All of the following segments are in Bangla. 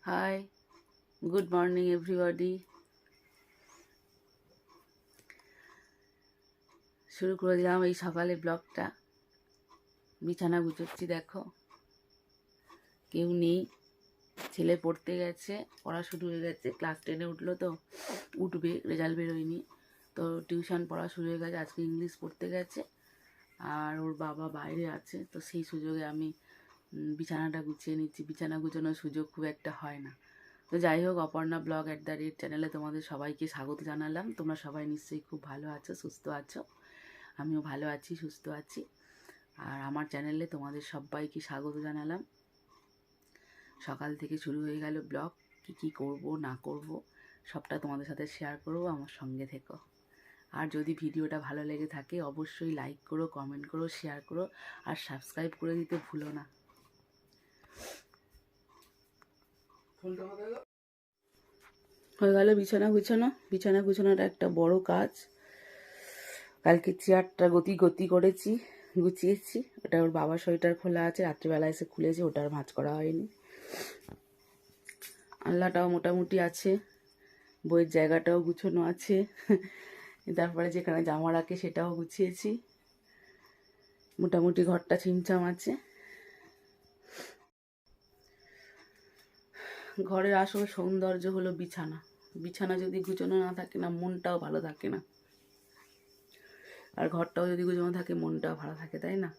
High, good morning everybody. শুরু করে দিলাম এই সকালে ব্লগটা। বিছানা গুছোচ্ছি, দেখো কেউ নেই, ছেলে পড়তে গেছে, পড়া শুরু হয়ে গেছে, ক্লাস 10-এ উঠলো, তো উঠবে, রেজাল্ট বেরোয়নি, তো টিউশন পড়া শুরু হয়ে গেছে। আজকে ইংলিশ পড়তে গেছে আর ওর বাবা বাইরে আছে, তো সেই সুযোগে আমি বিছানাটা গুছিয়ে নিচ্ছি। বিছানা গুছানোর সুযোগ খুব একটা হয় না। তো যাই হোক, অপর্ণা ব্লগ @ চ্যানেলে তোমাদের সবাইকে স্বাগত জানালাম। তোমরা সবাই নিশ্চয়ই খুব ভালো আছো, সুস্থ আছো। আমিও ভালো আছি, সুস্থ আছি। আর আমার চ্যানেলে তোমাদের সবাইকে স্বাগত জানালাম। সকাল থেকে শুরু হয়ে গেল ব্লগ, কী করব না করব সবটা তোমাদের সাথে শেয়ার করবো, আমার সঙ্গে থেকো। আর যদি ভিডিওটা ভালো লেগে থাকে অবশ্যই লাইক করো, কমেন্ট করো, শেয়ার করো আর সাবস্ক্রাইব করে দিতে ভুলো না। হয়ে গেল বিছানা গুছানো। বিছানা গুছানোটা একটা বড় কাজ। কালকে চেয়ারটা গতি করেছি, গুছিয়েছি। ওটা ওর বাবার সোয়েটার খোলা আছে, রাত্রিবেলা এসে খুলেছে, ওটা আর ভাঁজ করা হয়নি। আল্লাটাও মোটামুটি আছে, বইয়ের জায়গাটাও গুছানো আছে, তারপরে যেখানে জামা রাখে সেটাও গুছিয়েছি। মোটামুটি ঘরটা ছিমছাম আছে। ঘরের আসল সৌন্দর্য হলো বিছানা। বিছানা যদি গুছানো না থাকে না, মনটাও ভালো থাকে না। আর ঘরটাও যদি গুছানো থাকে, মনটাও ভালো থাকে, তাই না?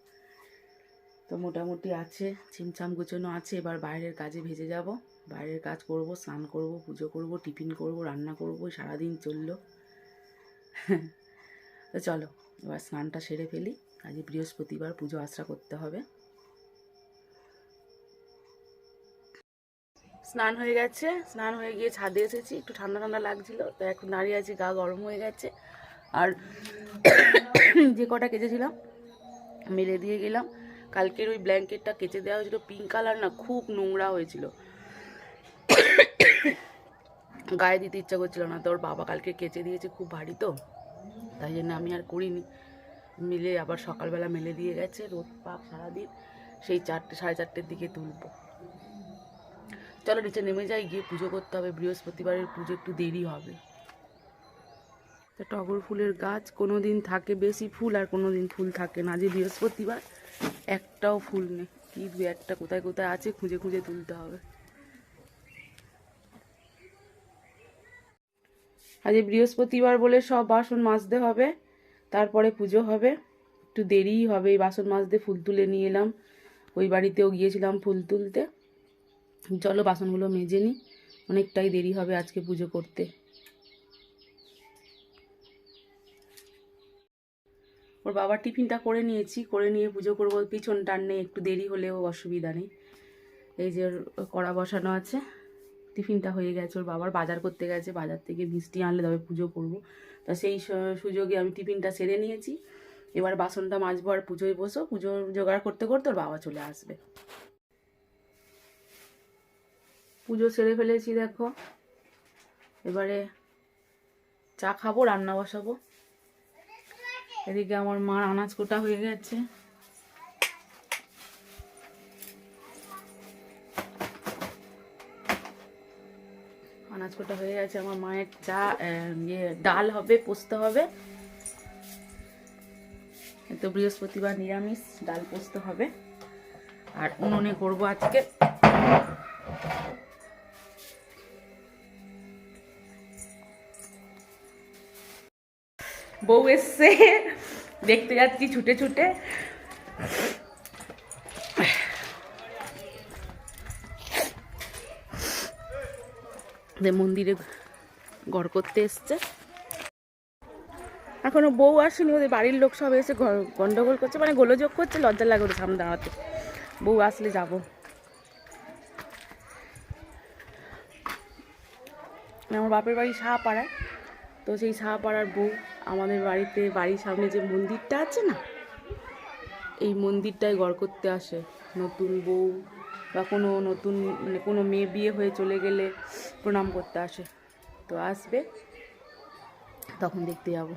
তো মোটামুটি আছে, ছিমছাম গুছানো আছে। এবার বাইরের কাজে ভেজে যাব। বাইরের কাজ করব, স্নান করব, পুজো করব, টিফিন করব, রান্না করব, সারাদিন চললো। তো চলো এবার স্নানটা সেরে ফেলি। আজ বৃহস্পতিবার, পুজো আশ্রা করতে হবে। স্নান হয়ে গেছে, স্নান হয়ে গিয়ে ছাদে এসেছি, একটু ঠান্ডা ঠান্ডা লাগছিল, তো এখন দাঁড়িয়ে আছি, গা গরম হয়ে গেছে। আর যে কটা কেচেছিলাম মেলে দিয়ে গেলাম। কালকের ওই ব্ল্যাঙ্কেটটা কেচে দেওয়া হয়েছিল, পিঙ্ক কালার, না খুব নোংরা হয়েছিল, গায়ে দিতে ইচ্ছা করছিল না। তো ওর বাবা কালকে কেচে দিয়েছে, খুব ভারী তো, তাই জন্য আমি আর করিনি। মিলে আবার সকালবেলা মেলে দিয়ে গেছে, রোদ পাক সারাদিন, সেই 4টে 4:30-র দিকে তুলবো। চলো নিচে নেমে যাই, গিয়ে পুজো করতে হবে। বৃহস্পতিবারের পুজো একটু দেরি হবে। তো টগর ফুলের গাছ কোনো দিন থাকে বেশি ফুল, আর কোনো দিন ফুল থাকে না। যে বৃহস্পতিবার একটাও ফুল নেই, কি দু একটা কোথায় কোথায় আছে, খুঁজে খুঁজে তুলতে হবে। আজ বৃহস্পতিবার বলে সব বাসন মাজতে হবে, তারপরে পুজো হবে। একটু দেরিই হবে এই বাসন মাজতে। ফুল তুলে নিয়ে এলাম, ওই বাড়িতেও গিয়েছিলাম ফুল তুলতে। চলো বাসনগুলো মেজে নিই, অনেকটাই দেরি হবে আজকে পুজো করতে। ওর বাবার টিফিনটা করে নিয়েছি, করে নিয়ে পুজো করবো। পিছন টাননে একটু দেরি হলেও অসুবিধা নেই। এই যে কড়া বসানো আছে, টিফিনটা হয়ে গেছে। ওর বাবার বাজার করতে গেছে, বাজার থেকে মিষ্টি আনলে তবে পুজো করবো। তা সেই সুযোগে আমি টিফিনটা সেরে নিয়েছি। এবার বাসনটা মাজবো আর পুজোয় বসো। পুজো জোগাড় করতে করতে ওর বাবা চলে আসবে। পুজো সেরে ফেলেছি দেখো, এবারে চা খাবো, রান্না বসাবো। এদিকে আমার মার আনাজ কোটা হয়ে গেছে। আনাজ কোটা হয়ে গেছে, আমার মায়ের চা ডাল হবে, পোস্ত হবে। তো বৃহস্পতিবার নিরামিষ, ডাল পোস্ত হবে। আর উনুনে করবো আজকে বউ এসছে, দেখতে যাচ্ছি ছুটে ছুটে। মন্দিরে ঘর করতে এসছে, এখনো বউ আসেনি। ওদের বাড়ির লোক সব এসে গন্ডগোল করছে, মানে গোলযোগ করছে, লজ্জা লাগে ওদের সামনে দাঁড়াতে। বউ আসলে যাব। আমার বাপের বাড়ি শাহপাড়ায়, তো সেই শাহপাড়ার বউ আমাদের বাড়িতে, বাড়ির সামনে যে মন্দিরটা আছে না, এই মন্দিরটায় ঘর করতে আসে। নতুন বউ বা কোনো নতুন, মানে কোনো মেয়ে বিয়ে হয়ে চলে গেলে প্রণাম করতে আসে। তো আসবে, তখন দেখতে যাব।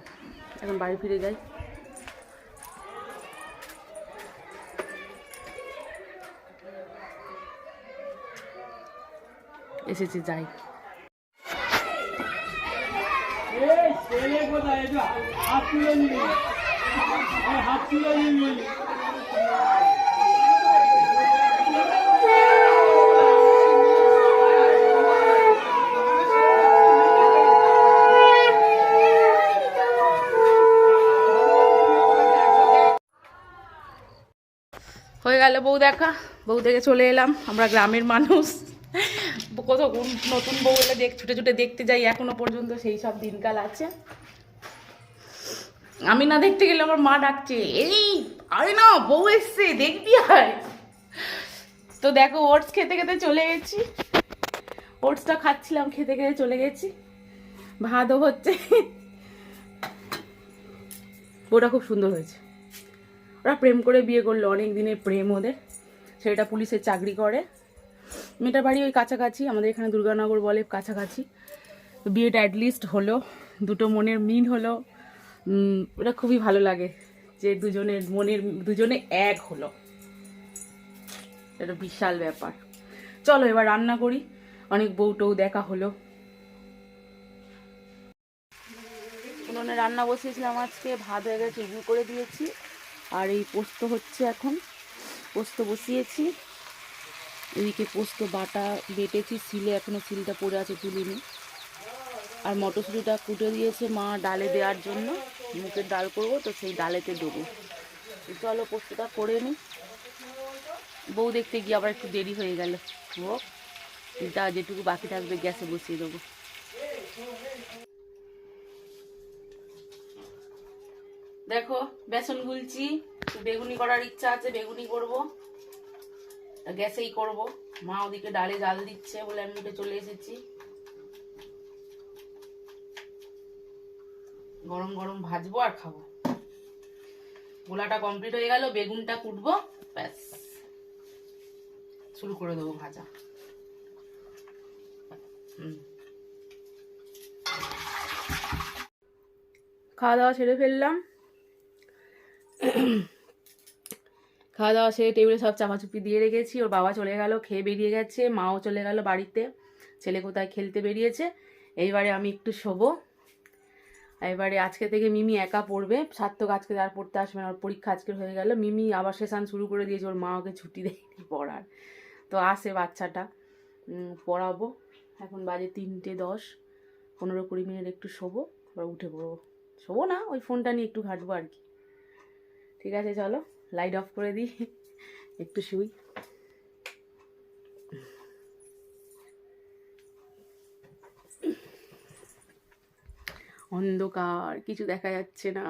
এখন বাড়ি ফিরে যাই। এসেছে, যাই। হয়ে গেল বউ দেখা, বউ দেখে চলে এলাম। আমরা গ্রামের মানুষ, কত নতুন বউ এলে ছুটে ছুটে দেখতে যাই, এখনো পর্যন্ত সেই সব দিনকাল আছে। আমি না দেখতে গেলে আমার মা ডাকছে, এই আরে না বউ এসছে দেখবি আয়। তো দেখো ওটস খেতে খেতে চলে গেছি, ওটসটা খাচ্ছিলাম, খেতে খেতে চলে গেছি। ভাতও হচ্ছে। বউটা খুব সুন্দর হয়েছে। ওরা প্রেম করে বিয়ে করলো, অনেক দিনের প্রেম ওদের। সেটা পুলিশের চাকরি করে। মেয়েটার বাড়ি ওই কাছাকাছি, আমাদের এখানে দুর্গানগর বলে কাছাকাছি। বিয়েটা অ্যাটলিস্ট হলো, দুটো মনের মিল হলো। ওটা খুবই ভালো লাগে যে দুজনে এক হলো, এটা বিশাল ব্যাপার। চলো এবার রান্না করি, অনেক বউটও দেখা হলো। উনুনে রান্না বসিয়েছিলাম আজকে, ভাত হয়ে গেছে, উবু করে দিয়েছি। আর এই পোস্ত হচ্ছে, এখন পোস্ত বসিয়েছি। এদিকে পোস্ত বাটা বেটেছি শিলে, এখনো শিলটা পড়ে আছে তুলিনি। আর মটরশুঁটিটা কুটে দিয়েছে মা ডালে দেওয়ার জন্য, মুখের ডাল করবো তো সেই ডালেতে দেবো। চলো পোস্তটা করে নিই। বউ দেখতে গিয়ে আবার একটু দেরি হয়ে গেল। হোক, যা যেটুকু বাকি থাকবে গ্যাসে বসিয়ে দেবো। দেখো বেসন গুলছি, বেগুনি করার ইচ্ছা আছে, বেগুনি করব, গ্যাসেই করব। মা ওদিকে ডালে জাল দিচ্ছে বলে আমি উঠে চলে এসেছি। গরম গরম ভাজবো আর খাবো। গোলাটা কমপ্লিট হয়ে গেল, বেগুনটা কুটবো, ব্যাস শুরু করে দেবো ভাজা। খাওয়া দাওয়া সেরে ফেললাম। খাওয়া দাওয়া সেরে টেবিলে সব চাপাচুপি দিয়ে রেখেছি। ওর বাবা চলে গেল, খেয়ে বেরিয়ে গেছে। মাও চলে গেল বাড়িতে, ছেলে কোথায় খেলতে বেরিয়েছে। এইবারে আমি একটু শোবো। এবারে আজকে থেকে মিমি একা পড়বে, সার্থক আজকে আর পড়তে আসবে না, ওর পরীক্ষা আজকে হয়ে গেল। মিমি আবার সেশন শুরু করে দিয়েছে, ওর মা ওকে ছুটি দেয়নি পড়ার। তো আসে বাচ্চাটা, পড়াবো। এখন বাজে 3:10, 15-20 মিনিট একটু শোবো, আবার উঠে পড়বো। শোবো না, ওই ফোনটা নিয়ে একটু ঘাঁটবো আর কি। ঠিক আছে চলো, লাইট অফ করে দিই, একটু শুই। অন্ধকার, কিছু দেখা যাচ্ছে না।